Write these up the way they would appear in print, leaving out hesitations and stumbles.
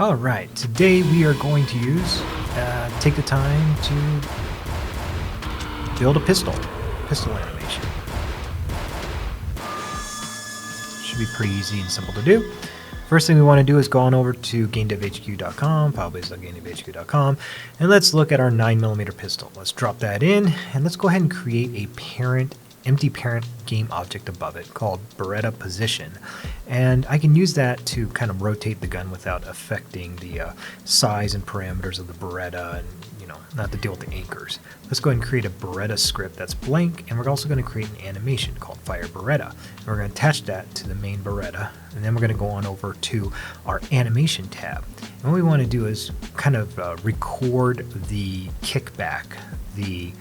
Alright, today we are going to take the time to build a pistol animation. Should be pretty easy and simple to do. First thing we want to do is go on over to gamedevhq.com, filebase.gamedevhq.com, and let's look at our 9mm pistol. Let's drop that in, and let's go ahead and create a empty parent game object above it called Beretta Position. And I can use that to kind of rotate the gun without affecting the size and parameters of the Beretta, and not to deal with the anchors. Let's go ahead and create a Beretta script that's blank, and we're also going to create an animation called Fire Beretta. And we're going to attach that to the main Beretta, and then we're going to go on over to our animation tab. And what we want to do is kind of record the kickback, the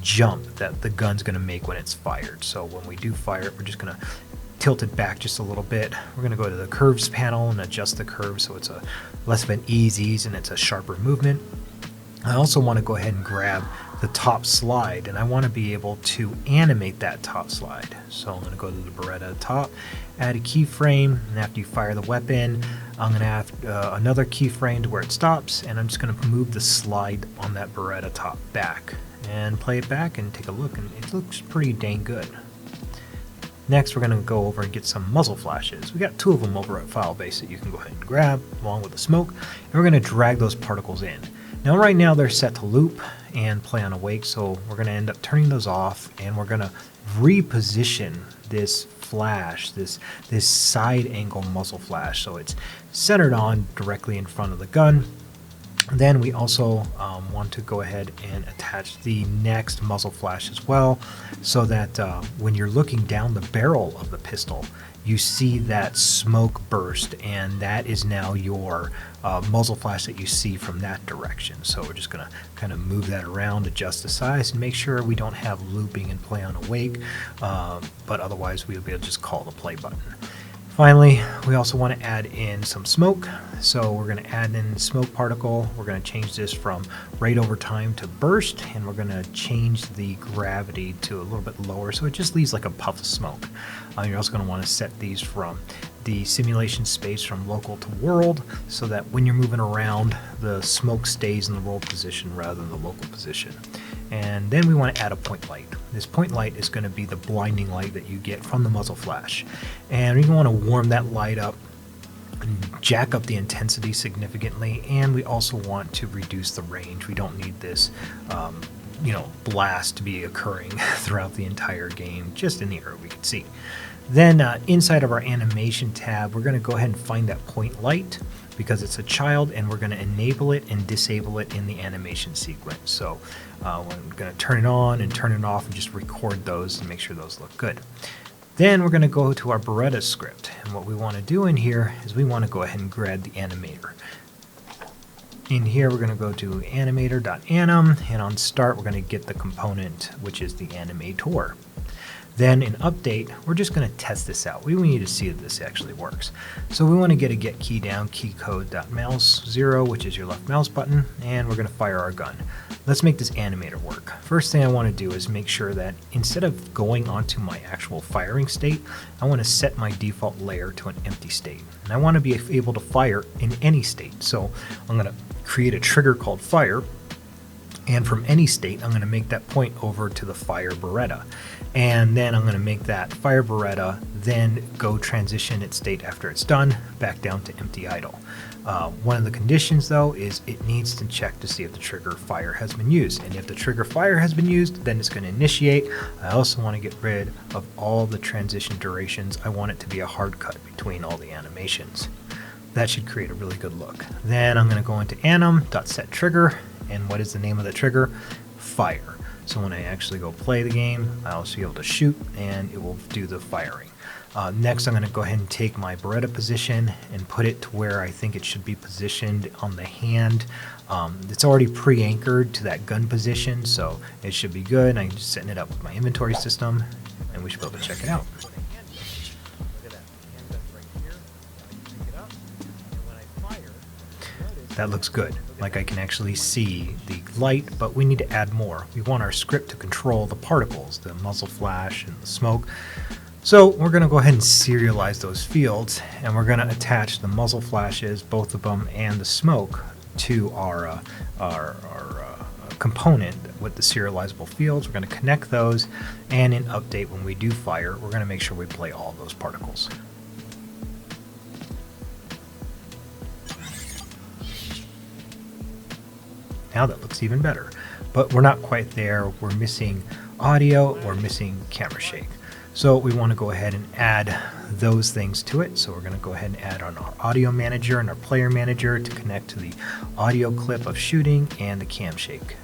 jump that the gun's going to make when it's fired. So when we do fire it, we're just going to tilt it back just a little bit. We're going to go to the curves panel and adjust the curve so it's a less of an ease and it's a sharper movement. I also want to go ahead and grab the top slide, and I want to be able to animate that top slide. So I'm going to go to the Beretta top, add a keyframe, and after you fire the weapon, I'm going to add another keyframe to where it stops, and I'm just going to move the slide on that Beretta top back and play it back and take a look, and it looks pretty dang good. Next, we're going to go over and get some muzzle flashes. We got 2 of them over at Filebase that you can go ahead and grab along with the smoke, and we're going to drag those particles in. Now right now they're set to loop and play on awake, so we're going to end up turning those off, and we're going to reposition this flash, this side angle muzzle flash, so it's centered on directly in front of the gun. Then we also want to go ahead and attach the next muzzle flash as well, so that when you're looking down the barrel of the pistol, you see that smoke burst, and that is now your muzzle flash that you see from that direction. So we're just going to kind of move that around, adjust the size, and make sure we don't have looping and play on awake, but otherwise we'll be able to just call the play button. Finally, we also want to add in some smoke. So we're going to add in smoke particle. We're going to change this from rate over time to burst, and we're going to change the gravity to a little bit lower so it just leaves like a puff of smoke. You're also going to want to set these from the simulation space from local to world, so that when you're moving around, the smoke stays in the world position rather than the local position. And then we want to add a point light. This point light is going to be the blinding light that you get from the muzzle flash. And we want to warm that light up and jack up the intensity significantly, and we also want to reduce the range. We don't need this blast to be occurring throughout the entire game, just in the area we can see. Then inside of our animation tab, we're going to go ahead and find that point light because it's a child, and we're going to enable it and disable it in the animation sequence. So we're going to turn it on and turn it off and just record those and make sure those look good. Then we're going to go to our Beretta script, and what we want to do in here is we want to go ahead and grab the animator. In here we're going to go to animator.anim, and on start we're going to get the component, which is the animator. Then in update, we're just going to test this out. We need to see if this actually works. So we want to get a get key down key code.mouse 0, which is your left mouse button, and we're going to fire our gun. Let's make this animator work. First thing I want to do is make sure that instead of going onto my actual firing state, I want to set my default layer to an empty state. And I want to be able to fire in any state. So I'm going to create a trigger called fire, and from any state I'm going to make that point over to the Fire Beretta. And then I'm going to make that Fire Beretta then go transition its state after it's done back down to empty idle. One of the conditions though is it needs to check to see if the trigger fire has been used, and if the trigger fire has been used, then it's going to initiate. I also want to get rid of all the transition durations. I want it to be a hard cut between all the animations. That should create a really good look. Then I'm going to go into anim.setTrigger, and what is the name of the trigger? Fire. So when I actually go play the game, I'll be able to shoot, and it will do the firing. Next, I'm going to go ahead and take my Beretta position and put it to where I think it should be positioned on the hand. It's already pre-anchored to that gun position, so it should be good. I'm just setting it up with my inventory system, and we should be able to check it out. That looks good. Like I can actually see the light, but we need to add more. We want our script to control the particles, the muzzle flash and the smoke. So we're going to go ahead and serialize those fields, and we're going to attach the muzzle flashes, both of them, and the smoke to our component with the serializable fields. We're going to connect those, and in update, when we do fire, we're going to make sure we play all those particles. Now that looks even better, but we're not quite there. We're missing audio, we're missing camera shake. So we want to go ahead and add those things to it. So we're going to go ahead and add on our audio manager and our player manager to connect to the audio clip of shooting and the cam shake.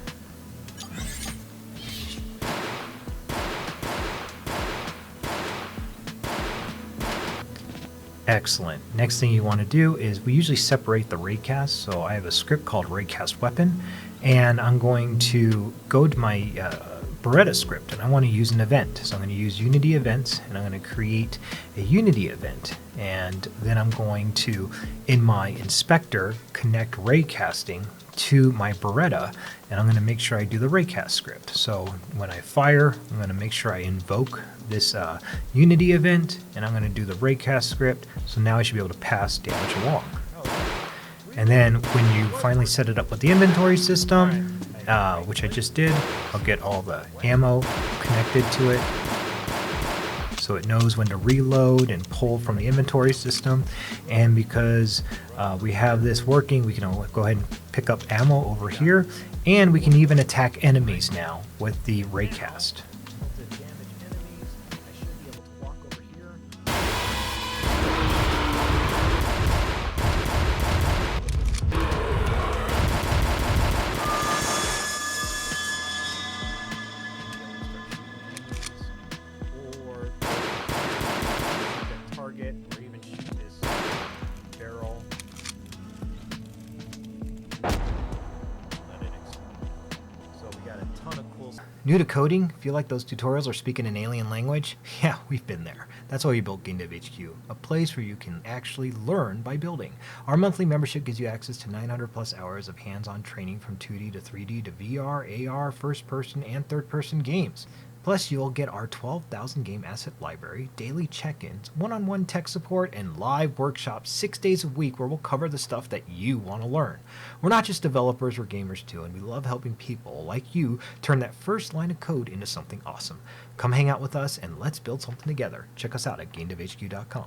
Excellent. Next thing you want to do is we usually separate the raycast. So I have a script called raycast weapon, and I'm going to go to my Beretta script, and I want to use an event. So I'm going to use Unity events, and I'm going to create a Unity event, and then I'm going to, in my inspector, connect raycasting to my Beretta, and I'm going to make sure I do the raycast script. So when I fire, I'm going to make sure I invoke this Unity event, and I'm going to do the raycast script. So now I should be able to pass damage along. And then when you finally set it up with the inventory system, which I just did, I'll get all the ammo connected to it, so it knows when to reload and pull from the inventory system. And because we have this working, we can go ahead and pick up ammo over here, and we can even attack enemies now with the raycast. New to coding? Feel like those tutorials are speaking an alien language? Yeah, we've been there. That's why we built Game Dev HQ, a place where you can actually learn by building. Our monthly membership gives you access to 900 plus hours of hands-on training from 2D to 3D to VR, AR, first-person, and third-person games. Plus, you'll get our 12,000 game asset library, daily check-ins, one-on-one tech support, and live workshops 6 days a week where we'll cover the stuff that you want to learn. We're not just developers, we're gamers too, and we love helping people like you turn that first line of code into something awesome. Come hang out with us and let's build something together. Check us out at GameDevHQ.com.